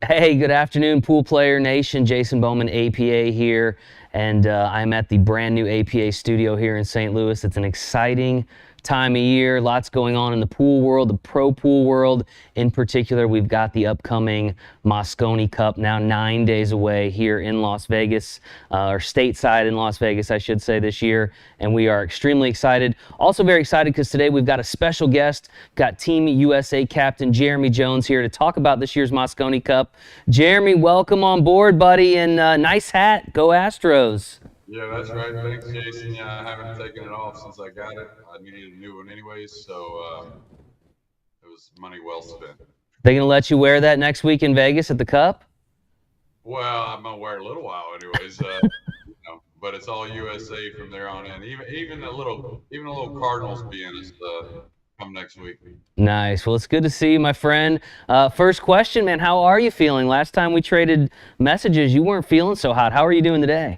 Hey, good afternoon, Pool Player Nation. Jason Bowman, APA here, and I'm at the brand new APA studio here in St. Louis. It's an exciting time of year. Lots going on in the pool world, the pro pool world. In particular, we've got the upcoming Mosconi Cup, now 9 days away here in Las Vegas, or stateside in Las Vegas, I should say, this year. And we are extremely excited. Also very excited because today we've got a special guest. Got Team USA captain Jeremy Jones here to talk about this year's Mosconi Cup. Jeremy, welcome on board, buddy, and nice hat. Go Astros. Yeah, that's right. Thanks, Jason. Yeah, I haven't taken it off since I got it. I needed a new one anyways, so it was money well spent. They gonna let you wear that next week in Vegas at the Cup? Well, I'm gonna wear it a little while anyways, but it's all USA from there on in. Even the little Cardinals being us come next week. Nice. Well, it's good to see you, my friend. First question, man. How are you feeling? Last time we traded messages, you weren't feeling so hot. How are you doing today?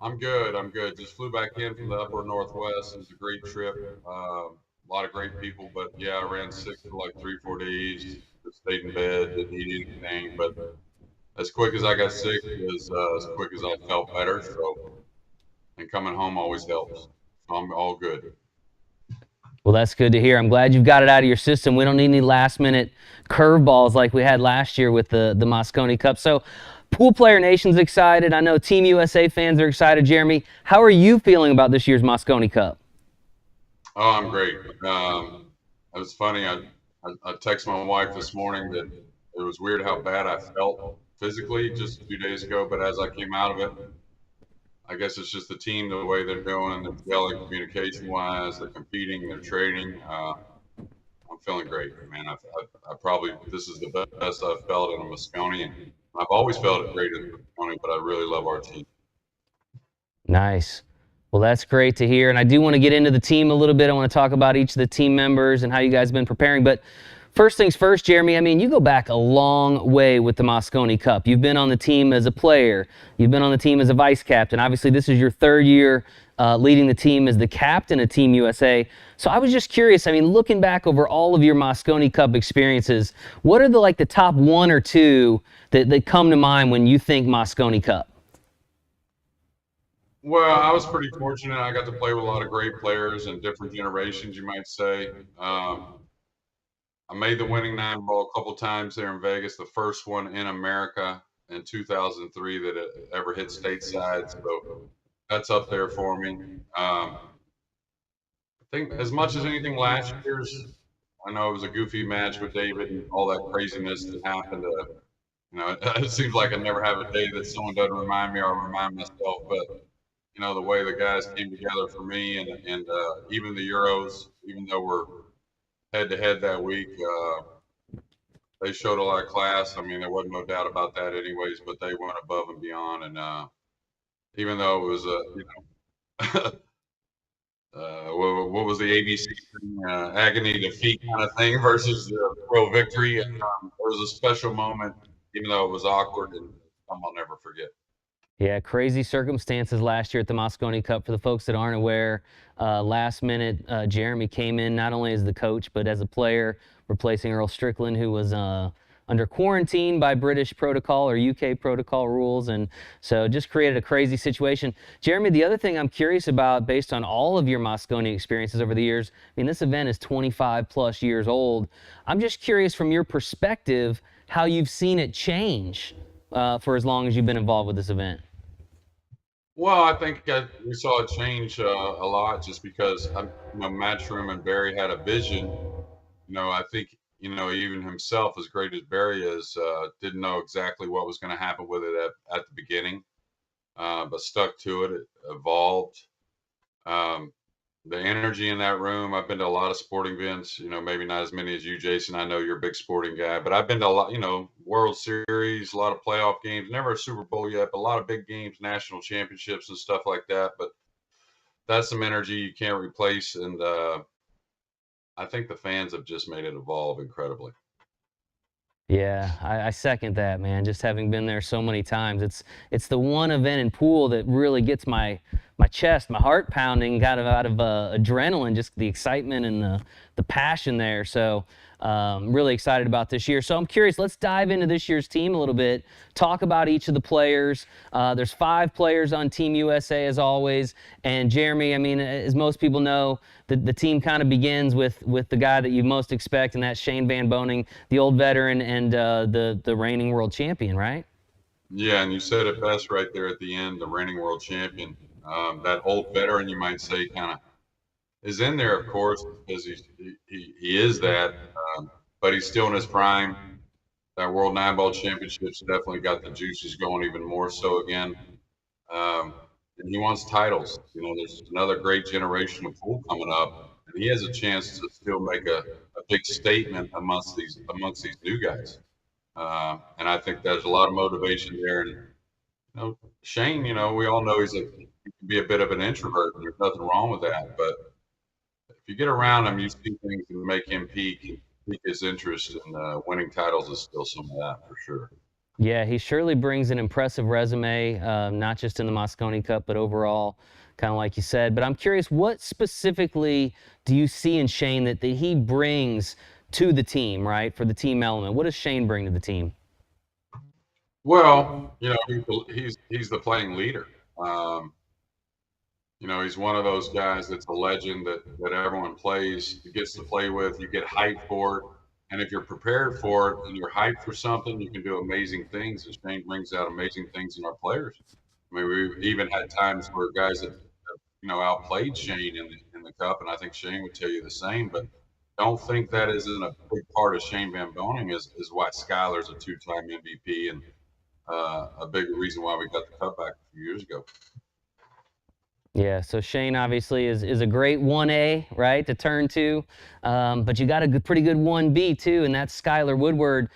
I'm good. I'm good. Just flew back in from the upper Northwest. It was a great trip. A lot of great people, but yeah, I ran sick for like 3, 4 days. Just stayed in bed, didn't eat anything. But as quick as I got sick, as quick as I felt better. So, and coming home always helps. So I'm all good. Well, that's good to hear. I'm glad you've got it out of your system. We don't need any last-minute curveballs like we had last year with the Mosconi Cup. So, Pool Player Nation's excited. I know Team USA fans are excited. Jeremy, how are you feeling about this year's Mosconi Cup? Oh, I'm great. It was funny. I texted my wife this morning that it was weird how bad I felt physically just a few days ago, but as I came out of it, I guess it's just the team, the way they're doing, they're gelling communication-wise, they're competing, they're trading. I'm feeling great, man. I probably, this is the best I've felt in a Mosconi, and I've always felt it great in Mosconi, but I really love our team. Nice. Well, that's great to hear. And I do want to get into the team a little bit. I want to talk about each of the team members and how you guys have been preparing. But first things first, Jeremy, I mean, you go back a long way with the Mosconi Cup. You've been on the team as a player. You've been on the team as a vice captain. Obviously, this is your third year leading the team as the captain of Team USA. So I was just curious, I mean, looking back over all of your Mosconi Cup experiences, what are the top one or two that come to mind when you think Mosconi Cup? Well, I was pretty fortunate. I got to play with a lot of great players and different generations, you might say. I made the winning 9-ball a couple times there in Vegas, the first one in America in 2003 that it ever hit stateside. So that's up there for me. I think as much as anything last year's, I know it was a goofy match with David and all that craziness that happened. It seems like I never have a day that someone doesn't remind me or I remind myself, but the way the guys came together for me and even the Euros, even though we're head to head that week, they showed a lot of class. I mean, there wasn't no doubt about that anyways, but they went above and beyond. And even though it was what was the ABC agony defeat kind of thing versus the pro victory, and it was a special moment, even though it was awkward and something I'll never forget. Yeah, crazy circumstances last year at the Mosconi Cup. For the folks that aren't aware, last minute, Jeremy came in not only as the coach, but as a player, replacing Earl Strickland, who was under quarantine by British protocol or UK protocol rules. And so just created a crazy situation. Jeremy, the other thing I'm curious about, based on all of your Mosconi experiences over the years, I mean, this event is 25 plus years old. I'm just curious from your perspective, how you've seen it change for as long as you've been involved with this event. Well, I think we saw it change a lot just because Matchroom and Barry had a vision. I think even himself, as great as Barry is, didn't know exactly what was going to happen with it at the beginning, but stuck to it. It evolved. The energy in that room. I've been to a lot of sporting events, maybe not as many as you, Jason. I know you're a big sporting guy, but I've been to a lot, World Series, a lot of playoff games, never a Super Bowl yet, but a lot of big games, national championships and stuff like that. But that's some energy you can't replace. And I think the fans have just made it evolve incredibly. Yeah, I second that, man. Just having been there so many times, it's the one event in pool that really gets my chest, my heart pounding, out of adrenaline, just the excitement and the passion there. So Really excited about this year. So I'm curious, let's dive into this year's team a little bit, talk about each of the players. There's 5 players on Team USA as always. And Jeremy, I mean, as most people know, the team kind of begins with the guy that you most expect, and that's Shane Van Boening, the old veteran and the reigning world champion, right? Yeah, and you said it best right there at the end, the reigning world champion. That old veteran, you might say, kind of is in there, of course, because he is that, but he's still in his prime. That World Nine Ball Championships definitely got the juices going even more so again. And he wants titles. You know, there's another great generation of pool coming up, and he has a chance to still make a big statement amongst these new guys. And I think there's a lot of motivation there. And Shane, we all know he can be a bit of an introvert, and there's nothing wrong with that. But if you get around him, you see things that make him peak his interest in winning titles is still some of that for sure. Yeah, he surely brings an impressive resume, not just in the Mosconi Cup, but overall, kind of like you said. But I'm curious, what specifically do you see in Shane that he brings to the team, right, for the team element? What does Shane bring to the team? Well, he's the playing leader. He's one of those guys that's a legend that everyone gets to play with. You get hyped for it. And if you're prepared for it and you're hyped for something, you can do amazing things. And Shane brings out amazing things in our players. I mean, we've even had times where guys have outplayed Shane in the cup, and I think Shane would tell you the same. But don't think that isn't a big part of Shane Van Boening is why Skyler's a 2-time MVP and a big reason why we got the cup back a few years ago. Yeah, so Shane obviously is a great 1A, right, to turn to, but you got a pretty good 1B too, and that's Skyler Woodward,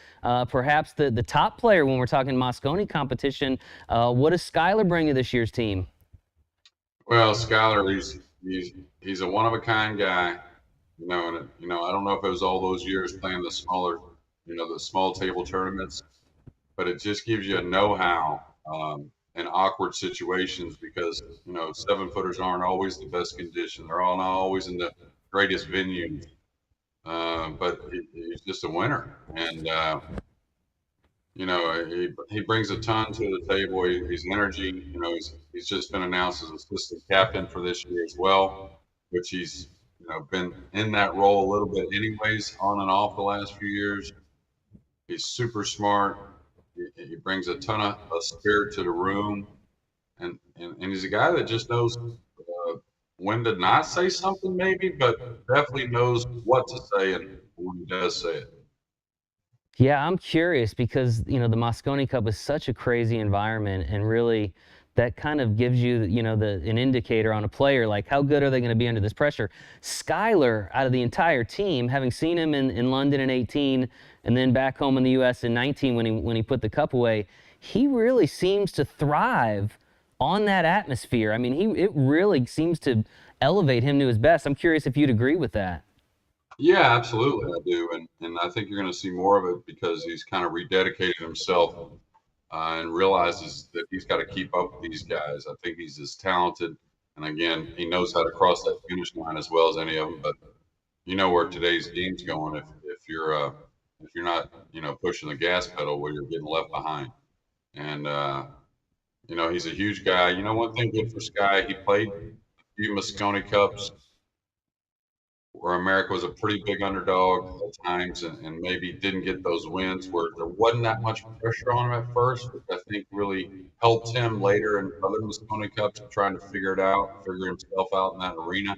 perhaps the top player when we're talking Mosconi competition. What does Skyler bring to this year's team? Well, Skyler, he's a one-of-a-kind guy, and I don't know if it was all those years playing the smaller, the small table tournaments, but it just gives you a know-how in awkward situations because 7-footers aren't always the best condition. They're all not always in the greatest venues, but he's just a winner, and he brings a ton to the table. He's energy. He's just been announced as assistant captain for this year as well, which he's been in that role a little bit anyways, on and off the last few years. He's super smart. He brings a ton of spirit to the room, and he's a guy that just knows when to not say something, maybe, but definitely knows what to say and when he does say it. Yeah, I'm curious because, the Mosconi Cup is such a crazy environment, and really that kind of gives you, an indicator on a player, like how good are they going to be under this pressure. Skyler, out of the entire team, having seen him in London in 18 and then back home in the U.S. in 19 when he put the cup away, he really seems to thrive on that atmosphere. I mean, it really seems to elevate him to his best. I'm curious if you'd agree with that. Yeah, absolutely, I do, and I think you're going to see more of it because he's kind of rededicated himself and realizes that he's got to keep up with these guys. I think he's as talented, and again, he knows how to cross that finish line as well as any of them. But you know where today's game's going if you're not pushing the gas pedal where you're getting left behind. And he's a huge guy. One thing good for Sky, he played a few Mosconi Cups where America was a pretty big underdog at times and maybe didn't get those wins where there wasn't that much pressure on him at first, which I think really helped him later in other Mosconi Cups of trying to figure himself out in that arena.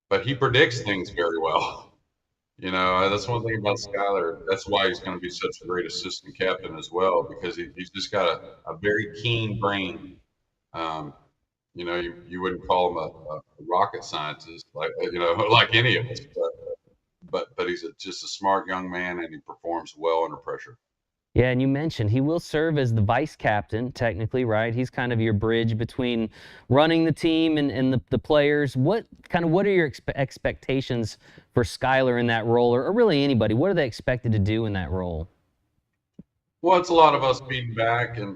But he predicts things very well. That's one thing about Skyler. That's why he's going to be such a great assistant captain as well, because he's just got a very keen brain. You wouldn't call him a rocket scientist, like any of us, but he's just a smart young man, and he performs well under pressure. Yeah, and you mentioned he will serve as the vice captain, technically, right? He's kind of your bridge between running the team and the players. What are your expectations for Skyler in that role, or really anybody? What are they expected to do in that role? Well, it's a lot of us being back, and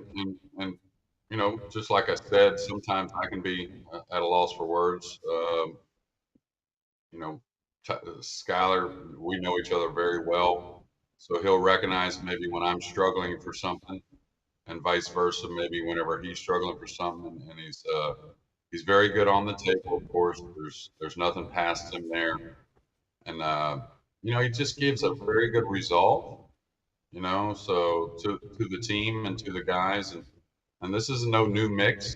just like I said, sometimes I can be at a loss for words. Skyler, we know each other very well, so he'll recognize maybe when I'm struggling for something, and vice versa. Maybe whenever he's struggling for something, and he's very good on the table. Of course, there's nothing past him there, and he just gives a very good result. So to the team and to the guys, and this is no new mix.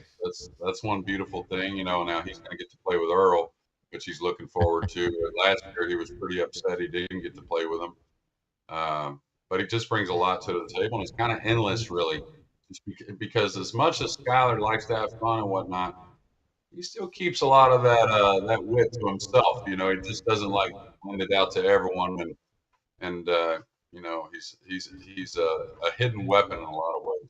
That's one beautiful thing. Now he's going to get to play with Earl, which he's looking forward to. Last year he was pretty upset he didn't get to play with him, but he just brings a lot to the table, and it's kind of endless, really, just because as much as Skyler likes to have fun and whatnot, he still keeps a lot of that wit to himself. He just doesn't like lend it out to everyone, and he's a hidden weapon in a lot of ways.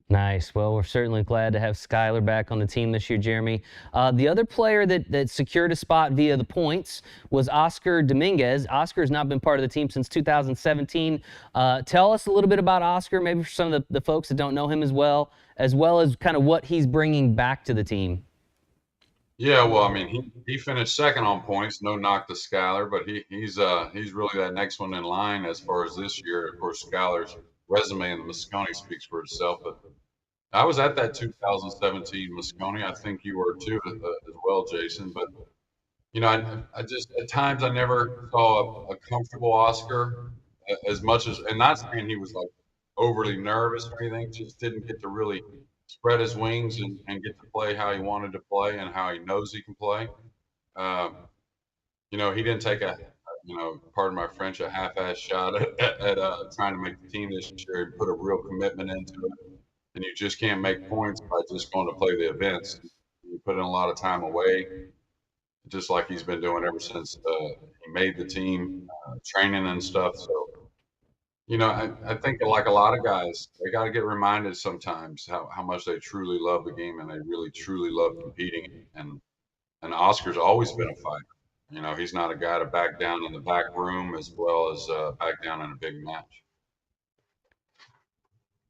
Nice. Well, we're certainly glad to have Skyler back on the team this year, Jeremy. The other player that secured a spot via the points was Oscar Dominguez. Oscar's not been part of the team since 2017. Tell us a little bit about Oscar, maybe for some of the folks that don't know him as well as kind of what he's bringing back to the team. Yeah, well, I mean, he finished second on points. No knock to Skyler, but he's really that next one in line as far as this year. Of course, Skyler's resume in the Mosconi speaks for itself, but I was at that 2017 Mosconi. I think you were too, as well, Jason. But I just at times I never saw a comfortable Oscar as much as, and not saying he was like overly nervous or anything. Just didn't get to really spread his wings and get to play how he wanted to play and how he knows he can play. Um, he didn't take pardon my French, a half-ass shot at trying to make the team this year. He put a real commitment into it, and you just can't make points by just going to play the events. You put in a lot of time away, just like he's been doing ever since he made the team, training and stuff. So, I think like a lot of guys, they got to get reminded sometimes how much they truly love the game and they really truly love competing. And Oscar's always been a fighter. He's not a guy to back down in the back room as well as back down in a big match.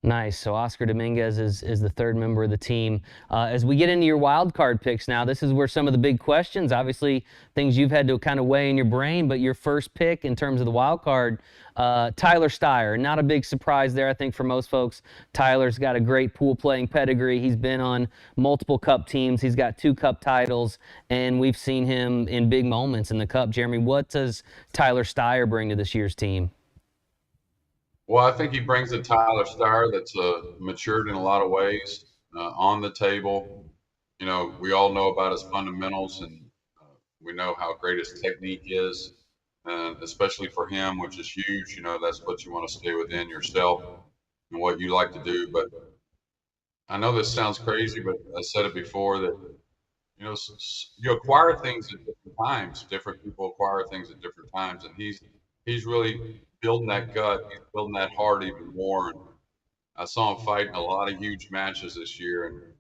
Nice. So Oscar Dominguez is the third member of the team. As we get into your wild card picks now, this is where some of the big questions, obviously things you've had to kind of weigh in your brain, but your first pick in terms of the wild card, Tyler Styer. Not a big surprise there, I think, for most folks. Tyler's got a great pool playing pedigree. He's been on multiple Cup teams. He's got 2 Cup titles, and we've seen him in big moments in the Cup. Jeremy, what does Tyler Styer bring to this year's team? Well, I think he brings a Tyler Styer that's matured in a lot of ways on the table. We all know about his fundamentals, and we know how great his technique is, and especially for him, which is huge. That's what you want to stay within yourself and what you like to do. But I know this sounds crazy, but I said it before that you acquire things at different times. Different people acquire things at different times, and he's really building that gut, he's building that heart even more. And I saw him fight in a lot of huge matches this year,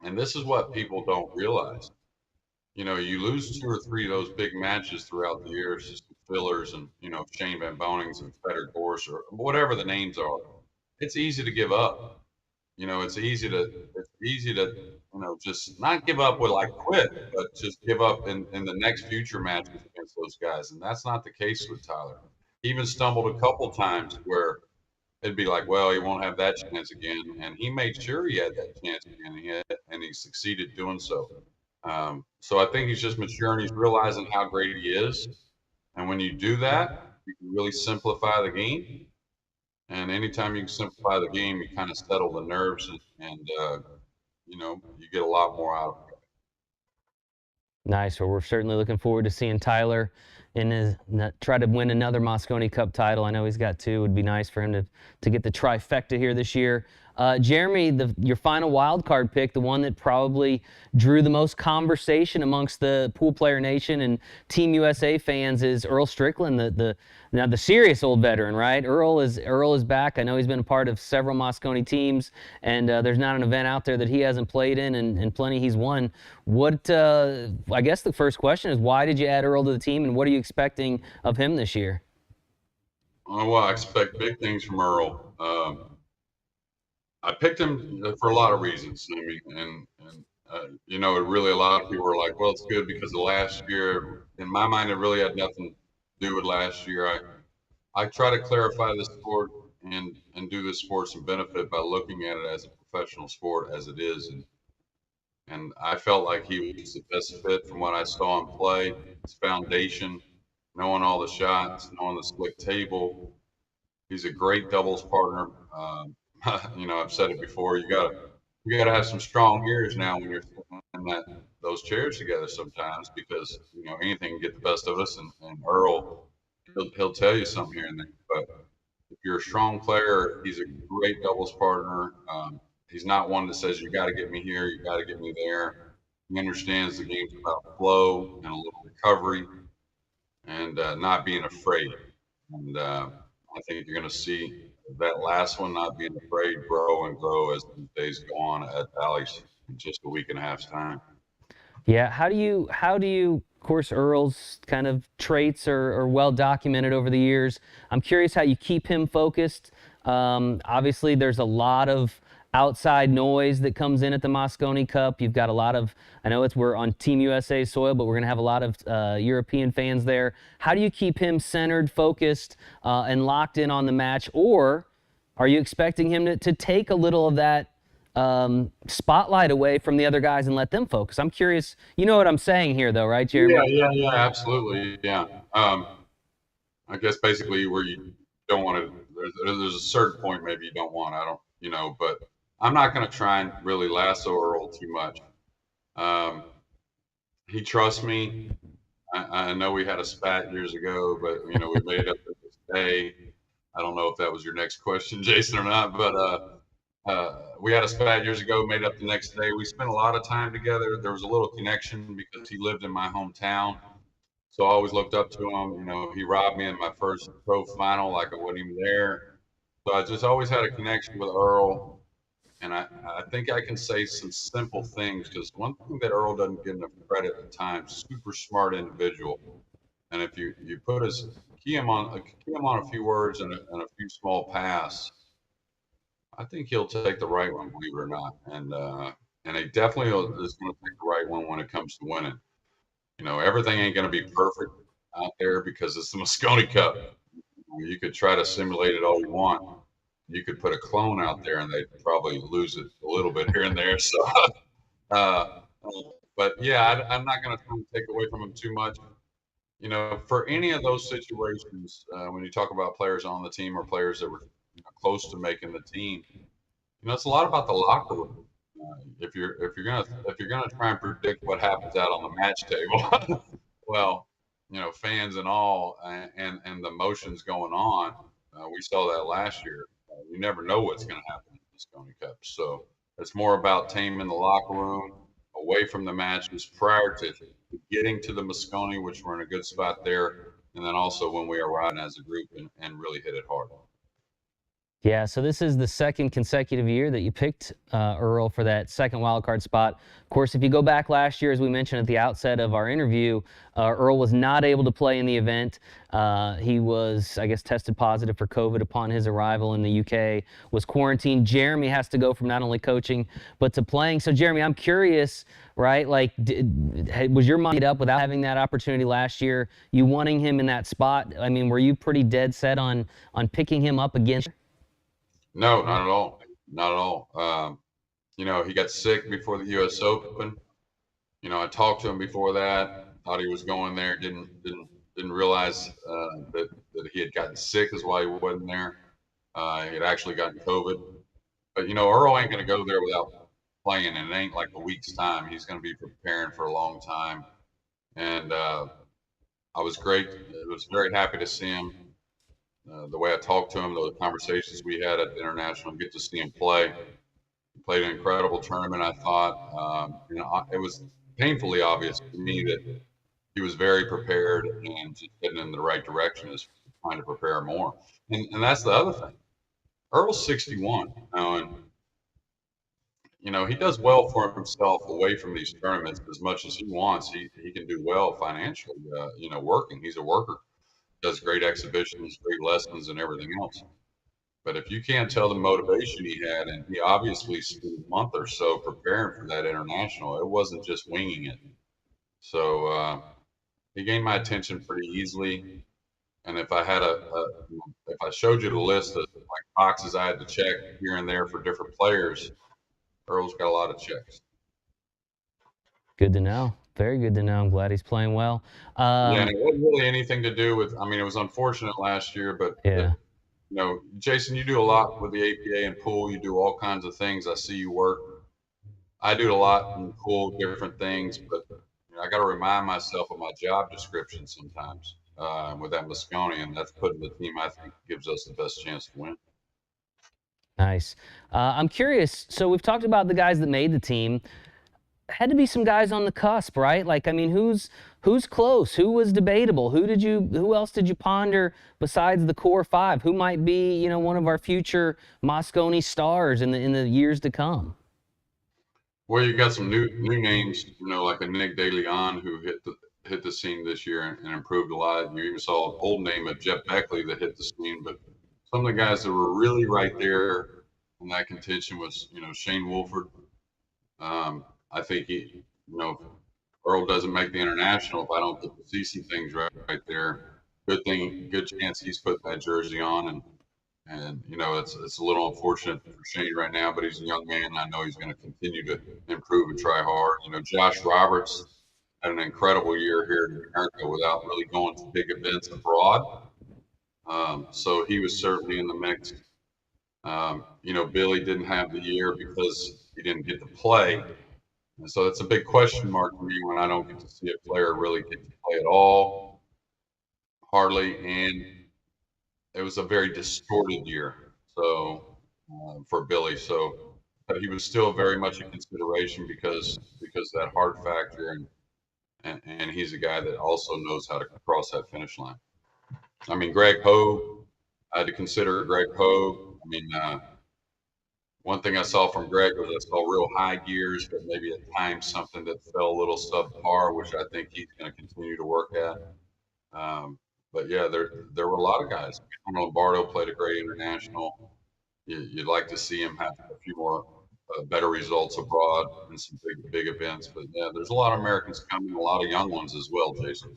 and this is what people don't realize. You lose 2 or 3 of those big matches throughout the years, just fillers and Shane Van Bonings and Fedor Gorse or whatever the names are. It's easy to give up. It's easy to just not give up with like quit, but just give up in the next future matches against those guys. And that's not the case with Tyler. He even stumbled a couple times where it'd be like, well, he won't have that chance again. And he made sure he had that chance again, and he succeeded doing so. So I think he's just maturing. He's realizing how great he is. And when you do that, you can really simplify the game. And anytime you can simplify the game, you kind of settle the nerves and you get a lot more out of it. Nice. Well, we're certainly looking forward to seeing Tyler try to win another Mosconi Cup title. I know he's got 2. It would be nice for him to get the trifecta here this year. Jeremy, your final wild card pick, the one that probably drew the most conversation amongst the Pool Player Nation and Team USA fans, is Earl Strickland, now the serious old veteran, right? Earl is back. I know he's been a part of several Mosconi teams, and there's not an event out there that he hasn't played in, and plenty he's won. I guess the first question is, why did you add Earl to the team, and what are you expecting of him this year? Well, I expect big things from Earl. I picked him for a lot of reasons. I mean, and really a lot of people were like, well, it's good because of last year. In my mind, it really had nothing to do with last year. I try to clarify the sport and do the sport some benefit by looking at it as a professional sport as it is. And I felt like he was the best fit from what I saw him play. His foundation, knowing all the shots, knowing the slick table. He's a great doubles partner. I've said it before. You gotta have some strong ears now when you're sitting in those chairs together sometimes because anything can get the best of us. And Earl, he'll tell you something here and there. But if you're a strong player, he's a great doubles partner. He's not one that says you got to get me here, you got to get me there. He understands the game's about flow and a little recovery and not being afraid. And I think you're going to see that last one, not being afraid, grow and grow as the days go on at Valley's in just a week and a half's time. Yeah, how do you, of course, Earl's kind of traits are well documented over the years. I'm curious how you keep him focused. Obviously, there's a lot of outside noise that comes in at the Mosconi Cup. You've got a lot of, I know we're on Team USA soil, but we're going to have a lot of European fans there. How do you keep him centered, focused, and locked in on the match? Or are you expecting him to take a little of that spotlight away from the other guys and let them focus? I'm curious. You know what I'm saying here, though, right, Jeremy? Yeah, absolutely. Yeah. I guess basically where you don't want to, there's a certain point maybe you don't want. I don't, but I'm not going to try and really lasso Earl too much. He trusts me. I know we had a spat years ago, but we made up this day. I don't know if that was your next question, Jason, or not, but we had a spat years ago, made up the next day. We spent a lot of time together. There was a little connection because he lived in my hometown. So I always looked up to him. He robbed me in my first pro final, like I wasn't even there. So I just always had a connection with Earl. And I think I can say some simple things because one thing that Earl doesn't get enough credit at times, super smart individual. And if you put his key him on a few words and a few small pass, I think he'll take the right one, believe it or not. And he definitely is going to take the right one when it comes to winning. Everything ain't going to be perfect out there because it's the Mosconi Cup. You could try to simulate it all you want. You could put a clone out there and they'd probably lose it a little bit here and there. So, uh, but yeah, I'm not going to try and take away from him too much. For any of those situations, when you talk about players on the team or players that were close to making the team, it's a lot about the locker room. If you're gonna try and predict what happens out on the match table, well, fans and all, and the motions going on, we saw that last year. You never know what's going to happen in the Mosconi Cup. So it's more about taming the locker room away from the matches prior to getting to the Mosconi, which we're in a good spot there, and then also when we arrive as a group and really hit it hard. Yeah, so this is the second consecutive year that you picked Earl for that second wild card spot. Of course, if you go back last year, as we mentioned at the outset of our interview, Earl was not able to play in the event. He was, I guess, tested positive for COVID upon his arrival in the UK, was quarantined. Jeremy has to go from not only coaching, but to playing. So, Jeremy, I'm curious, right? Like, was your mind up without having that opportunity last year, you wanting him in that spot? I mean, were you pretty dead set on picking him up again? No, not at all. Not at all. He got sick before the U.S. Open. I talked to him before that. Thought he was going there. Didn't realize that he had gotten sick is why he wasn't there. He had actually gotten COVID. But Earl ain't going to go there without playing, and it ain't like a week's time. He's going to be preparing for a long time. And I was very happy to see him. The way I talked to him, the conversations we had at the international, get to see him play. He played an incredible tournament, I thought. It was painfully obvious to me that he was very prepared and just heading in the right direction, is trying to prepare more. And that's the other thing. Earl's 61 now, and he does well for himself away from these tournaments as much as he wants. He can do well financially, working. He's a worker. Does great exhibitions, great lessons, and everything else. But if you can't tell the motivation he had, and he obviously spent a month or so preparing for that international, it wasn't just winging it. So he gained my attention pretty easily. And if I had if I showed you the list of like boxes I had to check here and there for different players, Earl's got a lot of checks. Good to know. Very good to know. I'm glad he's playing well. Yeah, and it wasn't really anything to do with. I mean, it was unfortunate last year, but Yeah. Jason, you do a lot with the APA and pool. You do all kinds of things. I see you work. I do a lot in pool, different things, but I got to remind myself of my job description sometimes with that Mosconi, and that's putting the team I think gives us the best chance to win. Nice. I'm curious. So we've talked about the guys that made the team. Had to be some guys on the cusp, right? Like, I mean, who's close? Who was debatable? Who else did you ponder besides the core five? Who might be, one of our future Mosconi stars in the years to come? Well, you got some new names, like a Nick DeLeon who hit the scene this year and improved a lot. You even saw an old name of Jeff Beckley that hit the scene, but some of the guys that were really right there in that contention was, Shane Wolford. I think Earl doesn't make the international if I don't get to see some things right there. Good chance he's put that jersey on, and it's a little unfortunate for Shane right now, but he's a young man. And I know he's going to continue to improve and try hard. Josh Roberts had an incredible year here in America without really going to big events abroad. So he was certainly in the mix. Billy didn't have the year because he didn't get to play. And so it's a big question mark for me when I don't get to see a player really get to play at all, hardly. And it was a very distorted year. So for Billy, but he was still very much a consideration because of that hard factor, and he's a guy that also knows how to cross that finish line. I mean, Greg Hogue, I had to consider Greg Hogue. I mean, one thing I saw from Greg was I saw real high gears, but maybe at times something that fell a little subpar, which I think he's going to continue to work at. But yeah, there were a lot of guys. Lombardo played a great international. You'd like to see him have a few more better results abroad in some big events. But yeah, there's a lot of Americans coming, a lot of young ones as well, Jason.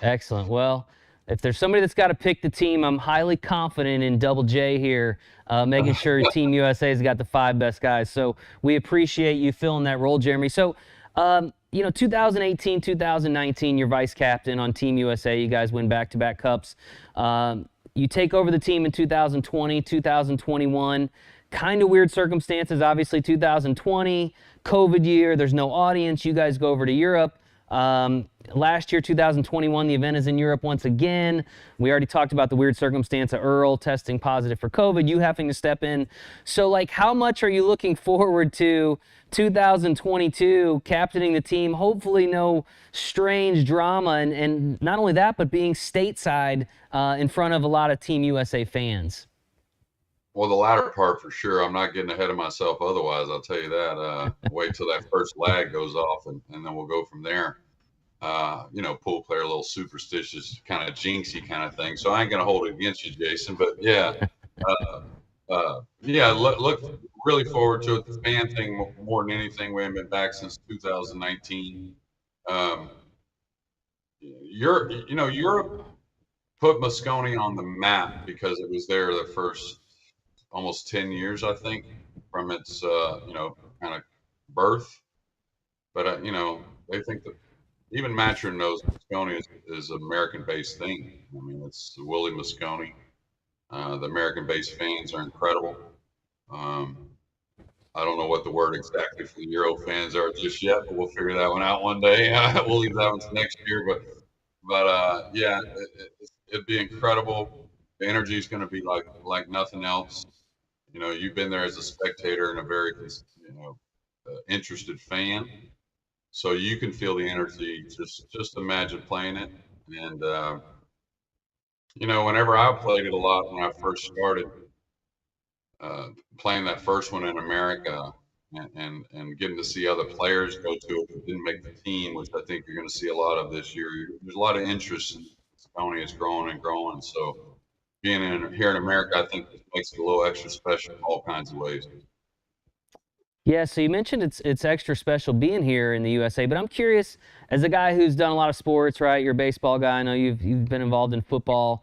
Excellent. Well, if there's somebody that's got to pick the team, I'm highly confident in Double J here, making sure Team USA's got the 5 best guys. So we appreciate you filling that role, Jeremy. So, 2018, 2019, you're vice captain on Team USA. You guys win back-to-back cups. You take over the team in 2020, 2021. Kind of weird circumstances. Obviously, 2020, COVID year. There's no audience. You guys go over to Europe. Last year, 2021, the event is in Europe once again. We already talked about the weird circumstance of Earl testing positive for COVID, you having to step in. So, how much are you looking forward to 2022, captaining the team? Hopefully no strange drama, and not only that, but being stateside in front of a lot of Team USA fans. Well, the latter part for sure. I'm not getting ahead of myself otherwise, I'll tell you that. Wait till that first lag goes off, and then we'll go from there. Pool player, a little superstitious, kind of jinxy kind of thing. So I ain't going to hold it against you, Jason. But yeah, look really forward to it. The fan thing more than anything. We haven't been back since 2019. Europe put Mosconi on the map because it was there the first almost 10 years, I think, from its, kind of birth. But, they think that even Matchroom knows Mosconi is an American-based thing. I mean, it's Willie Mosconi. The American-based fans are incredible. I don't know what the word exactly for the Euro fans are just yet, but we'll figure that one out one day. We'll leave that one to next year. But yeah, it'd be incredible. The energy is going to be like nothing else. You've been there as a spectator and a very, interested fan, so you can feel the energy. Just imagine playing it. And whenever I played it a lot when I first started playing that first one in America, and getting to see other players go to it that didn't make the team, which I think you're going to see a lot of this year. There's a lot of interest in Mosconi. It's growing and growing. So being here in America, I think just makes it a little extra special in all kinds of ways. Yeah, so you mentioned it's extra special being here in the USA, but I'm curious, as a guy who's done a lot of sports, right? You're a baseball guy. I know you've been involved in football.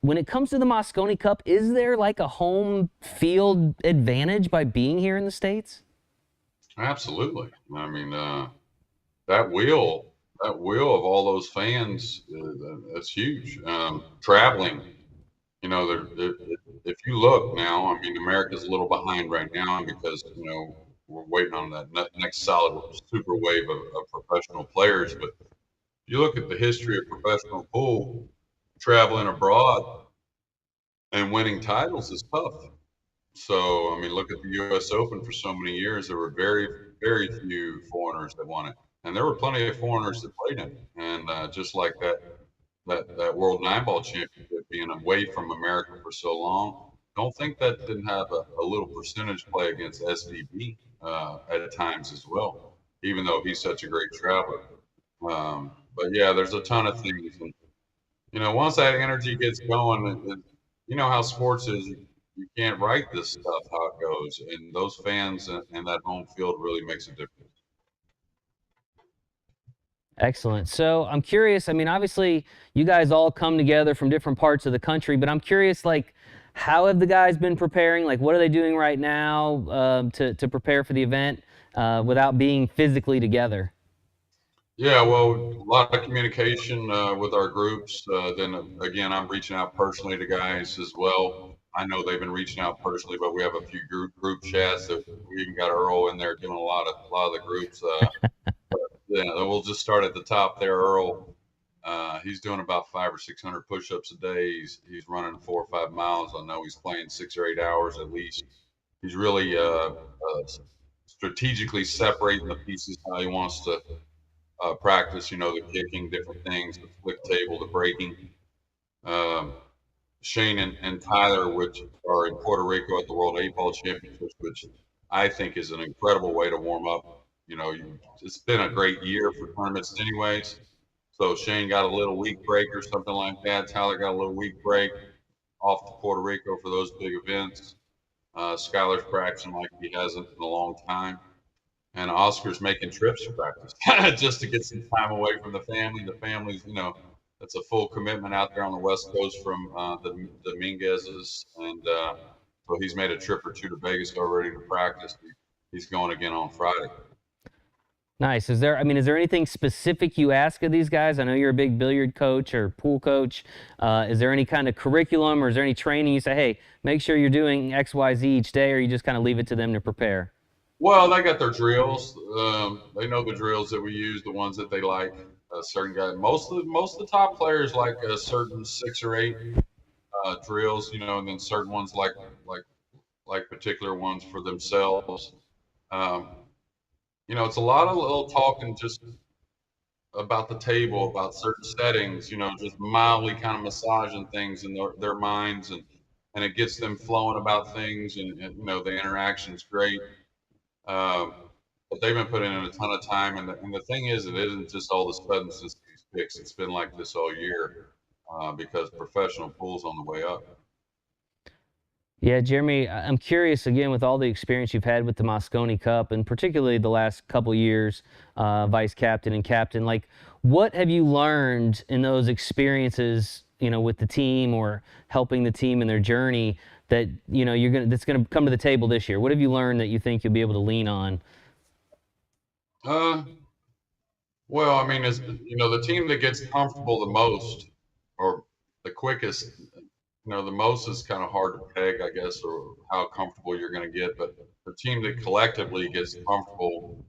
When it comes to the Mosconi Cup, is there like a home field advantage by being here in the States? Absolutely. I mean, that wheel, that wheel of all those fans, that's huge. Traveling, if you look now, I mean, America's a little behind right now because, we're waiting on that next solid super wave of professional players. But you look at the history of professional pool, traveling abroad and winning titles is tough. So, I mean, look at the U.S. Open for so many years. There were very, very few foreigners that won it, and there were plenty of foreigners that played in it. And just like that World Nine Ball Championship being away from America for so long, don't think that didn't have a little percentage play against SVB at times as well, even though he's such a great traveler. But yeah, there's a ton of things, and once that energy gets going, you know how sports is. You can't write this stuff how it goes, and those fans and that home field really makes a difference. Excellent. So I'm curious. I mean, obviously, you guys all come together from different parts of the country, but I'm curious, like, how have the guys been preparing? Like, what are they doing right now to prepare for the event without being physically together? Yeah, well, a lot of communication with our groups. Then again, I'm reaching out personally to guys as well. I know they've been reaching out personally, but we have a few group chats that we even got Earl in there doing a lot of the groups. Yeah, we'll just start at the top there. Earl, he's doing about 500 or 600 push-ups a day. He's running 4 or 5 miles. I know he's playing 6 or 8 hours at least. He's really strategically separating the pieces how he wants to practice. The kicking, different things, the flick table, the breaking. Um, Shane and Tyler, which are in Puerto Rico at the World 8 Ball Championships, which I think is an incredible way to warm up. It's been a great year for tournaments, anyways. So Shane got a little week break or something like that. Tyler got a little week break off to Puerto Rico for those big events. Skyler's practicing like he hasn't in a long time. And Oscar's making trips to practice just to get some time away from the family. The family's, it's a full commitment out there on the West Coast from the Dominguez's, and so he's made a trip or two to Vegas already to practice. He's going again on Friday. Nice. I mean, is there anything specific you ask of these guys? I know you're a big billiard coach or pool coach. Is there any kind of curriculum or is there any training you say, hey, make sure you're doing X, Y, Z each day, or you just kind of leave it to them to prepare? Well, they got their drills. They know the drills that we use, the ones that they like. Certain guys, most of the top players like certain 6 or 8 drills, and then certain ones like particular ones for themselves. Um, it's a lot of little talking just about the table, about certain settings, just mildly kind of massaging things in their minds, and it gets them flowing about things, and the interaction's great. Um, but they've been putting in a ton of time, and the thing is, it isn't just all of a sudden since these picks. It's been like this all year because professional pool's on the way up. Yeah, Jeremy, I'm curious again with all the experience you've had with the Mosconi Cup and particularly the last couple years, vice captain and captain, like what have you learned in those experiences, with the team or helping the team in their journey that, that's going to come to the table this year? What have you learned that you think you'll be able to lean on? Uh, well, I mean, the team that gets comfortable the most or the quickest, the most is kind of hard to peg, I guess, or how comfortable you're going to get. But the team that collectively gets comfortable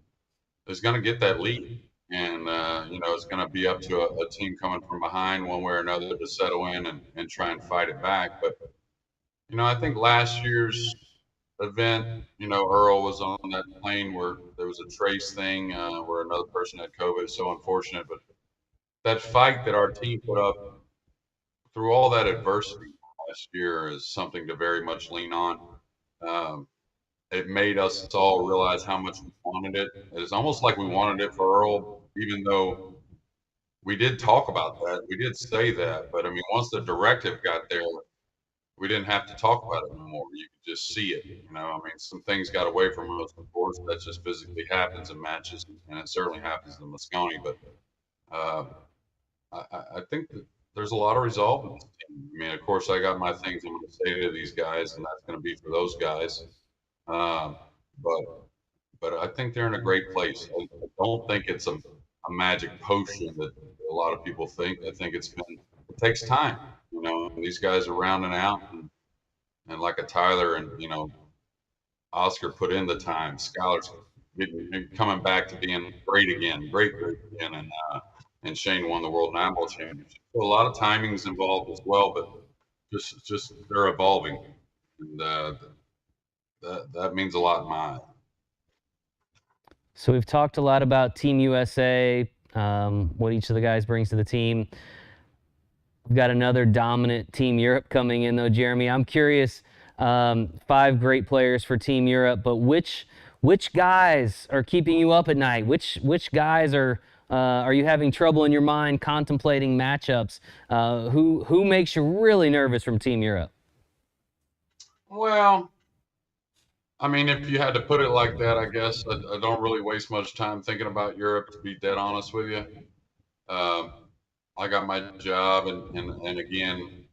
is going to get that lead. And, it's going to be up to a team coming from behind one way or another to settle in and try and fight it back. But, I think last year's event, Earl was on that plane where there was a trace thing where another person had COVID. It's so unfortunate. But that fight that our team put up through all that adversity last year is something to very much lean on. Um, it made us all realize how much we wanted it. It's almost like we wanted it for Earl, even though we did talk about that. We did say that. But I mean, once the directive got there, we didn't have to talk about it no more. You could just see it. I mean, some things got away from us, of course. That just physically happens in matches, and it certainly happens in Mosconi. But uh, I think that there's a lot of resolve in this team. I mean, of course, I got my things I'm going to say to these guys, and that's going to be for those guys. Um, but I think they're in a great place. I don't think it's a magic potion that a lot of people think. I think it takes time. These guys are rounding out, and like a Tyler and Oscar put in the time. Skyler's coming back to being great again, great again, and Shane won the World Nine Ball Championship. So a lot of timing's involved as well, but just they're evolving, and that means a lot in my eye. So we've talked a lot about Team USA, what each of the guys brings to the team. We've got another dominant Team Europe coming in, though, Jeremy. I'm curious, 5 great players for Team Europe, but which guys are keeping you up at night? Which guys are you having trouble in your mind contemplating matchups? Who makes you really nervous from Team Europe? Well, I mean, if you had to put it like that, I guess I don't really waste much time thinking about Europe, to be dead honest with you. Um, I got my job, and again,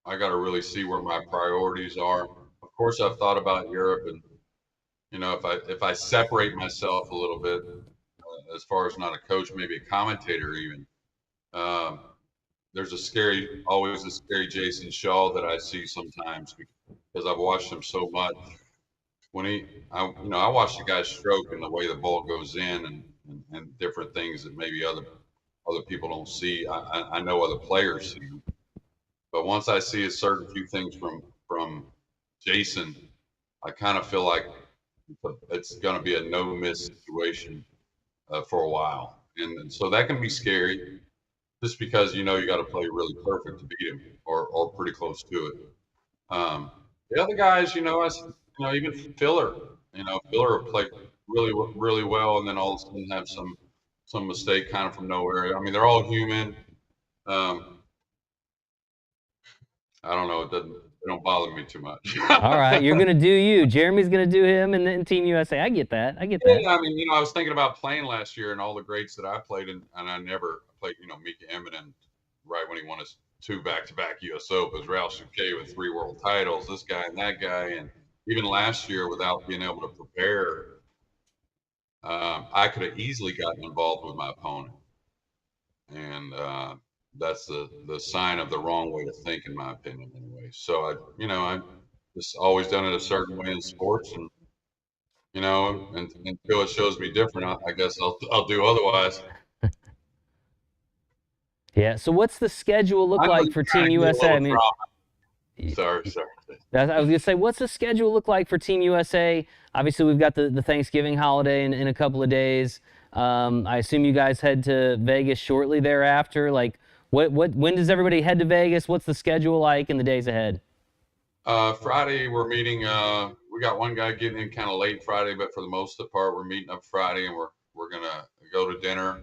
I got to really see where my priorities are. Of course, I've thought about Europe, and if I separate myself a little bit, as far as not a coach, maybe a commentator even. Um, there's always a scary Jason Shaw that I see sometimes because I've watched him so much. I watch the guy stroke and the way the ball goes in and different things that maybe other people don't see. I know other players see them, but once I see a certain few things from Jason, I kind of feel like it's going to be a no miss situation for a while, and so that can be scary, just because you got to play really perfect to beat him or pretty close to it. Um, the other guys, even Filler, Filler will play really well, and then all of a sudden have some mistake kind of from nowhere. I mean, they're all human. Um, I don't know. It don't bother me too much. All right, you're gonna do you. Jeremy's gonna do him, and then Team USA. I get that. I get that. Yeah, I mean, I was thinking about playing last year and all the greats that I played, and I never played, Mika Immonen right when he won his 2 back-to-back U.S. Opens, Ralph Souquet with 3 world titles, this guy and that guy, and even last year without being able to prepare, I could have easily gotten involved with my opponent, and that's the sign of the wrong way to think, in my opinion, anyway. So I just always done it a certain way in sports, and until it shows me different, I guess I'll do otherwise. Yeah. So what's the schedule look like for Team USA? I mean, sorry. I was gonna say, what's the schedule look like for Team USA? Obviously, we've got the Thanksgiving holiday in a couple of days. I assume you guys head to Vegas shortly thereafter. Like, when does everybody head to Vegas? What's the schedule like in the days ahead? Friday we're meeting. We got one guy getting in kind of late Friday, but for the most part, we're meeting up Friday, and we're gonna go to dinner.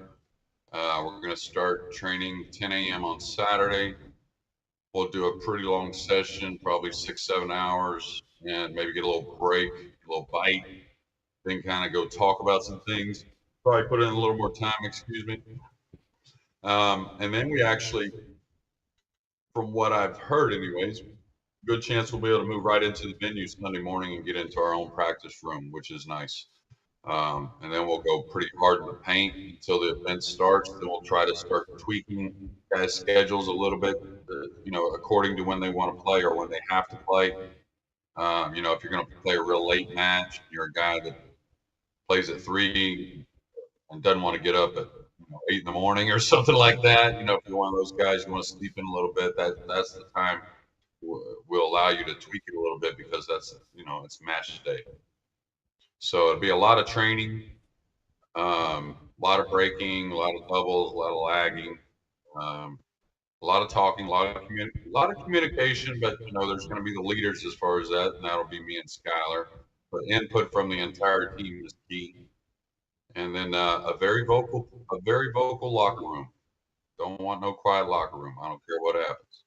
We're gonna start training 10 a.m. on Saturday. We'll do a pretty long session, probably 6-7 hours, and maybe get a little break, a little bite, then kind of go talk about some things. Probably put in a little more time, excuse me. And then we actually, from what I've heard, anyways, good chance we'll be able to move right into the venue Sunday morning and get into our own practice room, which is nice. And then we'll go pretty hard in the paint until the event starts. Then we'll try to start tweaking guys' schedules a little bit, according to when they want to play or when they have to play. If you're going to play a real late match, you're a guy that plays at 3 and doesn't want to get up at 8 in the morning or something like that. If you're one of those guys, you want to sleep in a little bit. That's the time we'll allow you to tweak it a little bit, because that's it's match day. So it'll be a lot of training, a lot of breaking, a lot of doubles, a lot of lagging, a lot of talking, a lot of communication. But there's going to be the leaders as far as that, and that'll be me and Skyler. But input from the entire team is key. And then a very vocal locker room. Don't want no quiet locker room. I don't care what happens.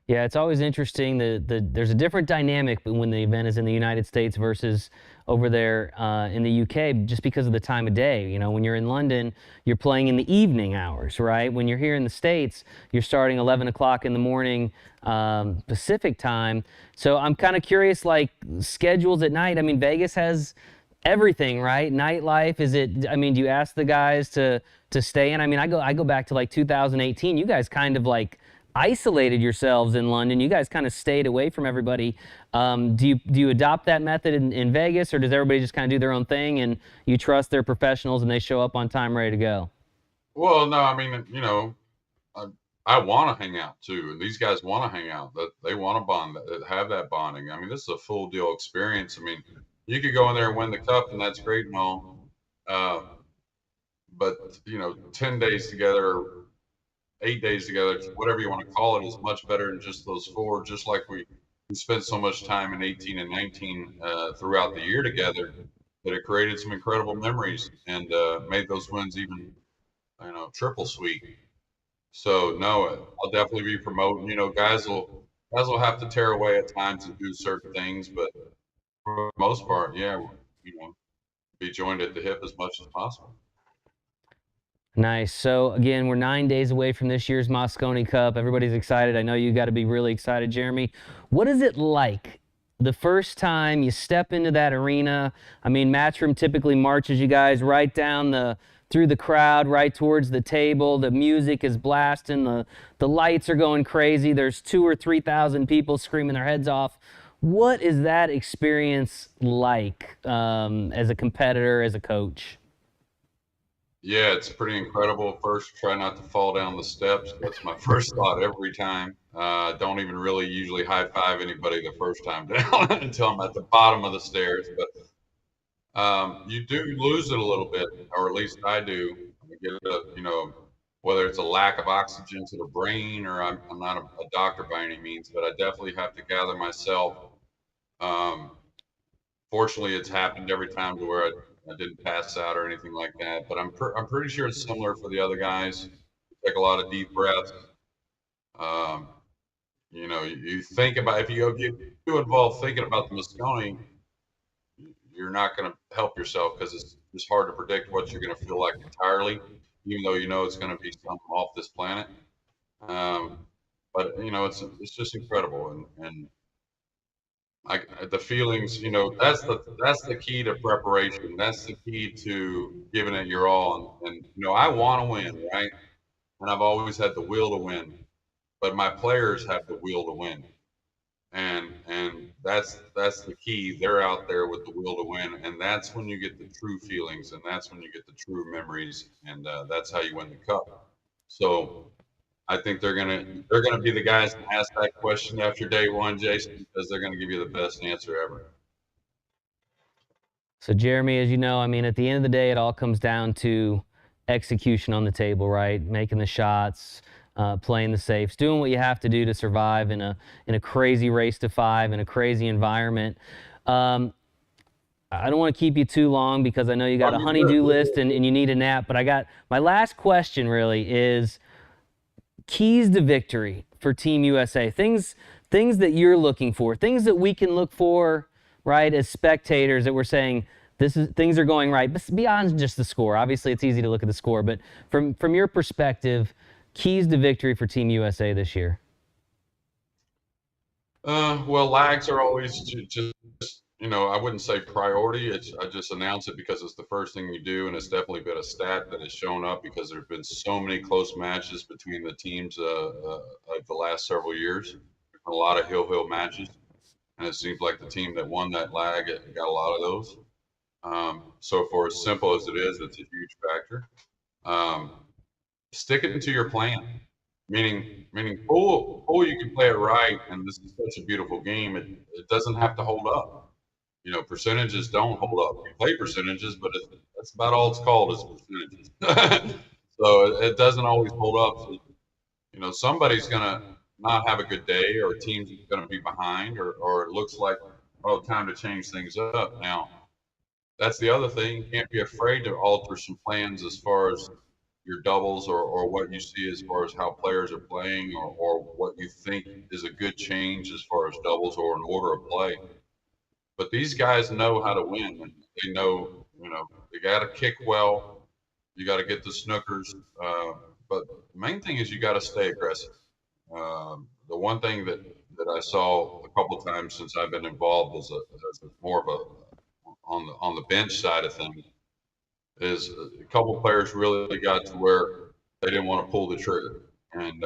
Yeah, it's always interesting. There's a different dynamic when the event is in the United States versus over there in the UK, just because of the time of day. You know, when you're in London, you're playing in the evening hours, right? When you're here in the States, you're starting 11 o'clock in the morning Pacific time. So I'm kind of curious, like schedules at night. I mean, Vegas has everything, right? Nightlife. Is it? I mean, do you ask the guys to stay in? I mean, I go back to like 2018. You guys kind of like isolated yourselves in London. You guys kind of stayed away from everybody. Do you adopt that method in Vegas, or does everybody just kind of do their own thing and you trust their professionals and they show up on time ready to go? Well, no, I mean, I, I want to hang out too, and these guys want to hang out. That they want to bond, have that bonding. I mean, this is a full deal experience. I mean, you could go in there and win the cup, and that's great and all. Uh, but 10 days together, 8 days together, whatever you want to call it, is much better than just those four. Just like we spent so much time in 18 and 19 throughout the year together, that it created some incredible memories and made those wins even triple sweet. So no, I'll definitely be promoting. Guys will have to tear away at times and do certain things, but for the most part, yeah, be joined at the hip as much as possible. Nice. So again, we're 9 days away from this year's Mosconi Cup. Everybody's excited. I know you got to be really excited, Jeremy. What is it like the first time you step into that arena? I mean, Matchroom typically marches you guys right down through the crowd, right towards the table. The music is blasting. The lights are going crazy. There's 2,000 or 3,000 people screaming their heads off. What is that experience like as a competitor, as a coach? Yeah, it's pretty incredible. First, try not to fall down the steps. That's my first thought every time. Don't even really usually high five anybody the first time down until I'm at the bottom of the stairs. But you do lose it a little bit, or at least I do. I get whether it's a lack of oxygen to the brain, or I'm not a doctor by any means, but I definitely have to gather myself. Um, Fortunately, it's happened every time to where I didn't pass out or anything like that. But I'm pretty sure it's similar for the other guys. Take a lot of deep breaths. Um, you think about, if you get too involved thinking about the Mosconi, you're not going to help yourself, because it's hard to predict what you're going to feel like entirely, even though it's going to be something off this planet. Um, but it's just incredible, and the feelings, that's the key to preparation. That's the key to giving it your all. And I want to win, right? And I've always had the will to win, but my players have the will to win, and that's the key. They're out there with the will to win, and that's when you get the true feelings, and that's when you get the true memories, and that's how you win the cup. So I think they're gonna be the guys to ask that question after day one, Jason, because they're gonna give you the best answer ever. So, Jeremy, as you know, I mean, at the end of the day, it all comes down to execution on the table, right? Making the shots, playing the safes, doing what you have to do to survive in a crazy race to five, in a crazy environment. I don't want to keep you too long because I know you got a honey-do list and you need a nap. But I got my last question really is keys to victory for Team USA. Things that you're looking for, things that we can look for, right, as spectators, that we're saying things are going right beyond just the score. Obviously, it's easy to look at the score, but from your perspective, keys to victory for Team USA this year. Well, lags are always just, I wouldn't say priority. I just announce it because it's the first thing you do, and it's definitely been a stat that has shown up because there's been so many close matches between the teams of the last several years. A lot of hill matches, and it seems like the team that won that lag got a lot of those. So for as simple as it is, it's a huge factor. Um, Sticking to your plan, meaning pool you can play it right, and this is such a beautiful game. It doesn't have to hold up. Percentages don't hold up. You play percentages, but that's about all it's called, is percentages. So it doesn't always hold up. So, somebody's gonna not have a good day, or a team's gonna be behind, or it looks like, oh, time to change things up. Now, that's the other thing. You can't be afraid to alter some plans as far as your doubles or what you see as far as how players are playing or what you think is a good change as far as doubles or an order of play. But these guys know how to win. And they know, they got to kick well. You got to get the snookers. But the main thing is you got to stay aggressive. The one thing that I saw a couple of times since I've been involved as more of a on the bench side of things is a couple players really got to where they didn't want to pull the trigger, and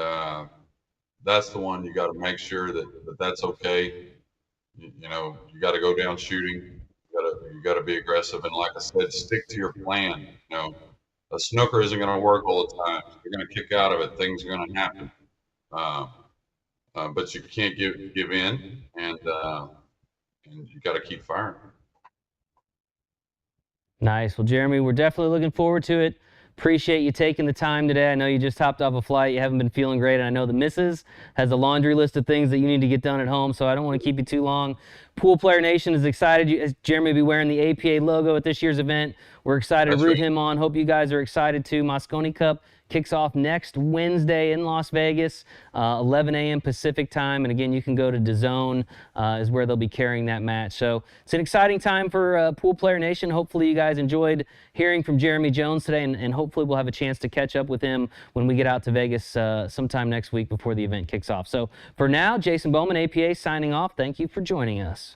that's the one you got to make sure that's okay. You got to go down shooting. You got to be aggressive, and like I said, stick to your plan. A snooker isn't going to work all the time. You're going to kick out of it. Things are going to happen, but you can't give in, and you got to keep firing. Nice. Well, Jeremy, we're definitely looking forward to it. Appreciate you taking the time today. I know you just hopped off a flight. You haven't been feeling great. And I know the missus has a laundry list of things that you need to get done at home, so I don't want to keep you too long. Pool Player Nation is excited. As Jeremy will be wearing the APA logo at this year's event. We're excited to root him on. Hope you guys are excited too. Mosconi Cup kicks off next Wednesday in Las Vegas, 11 a.m. Pacific time. And again, you can go to DAZN is where they'll be carrying that match. So it's an exciting time for Pool Player Nation. Hopefully you guys enjoyed hearing from Jeremy Jones today, and hopefully we'll have a chance to catch up with him when we get out to Vegas sometime next week before the event kicks off. So for now, Jason Bowman, APA, signing off. Thank you for joining us.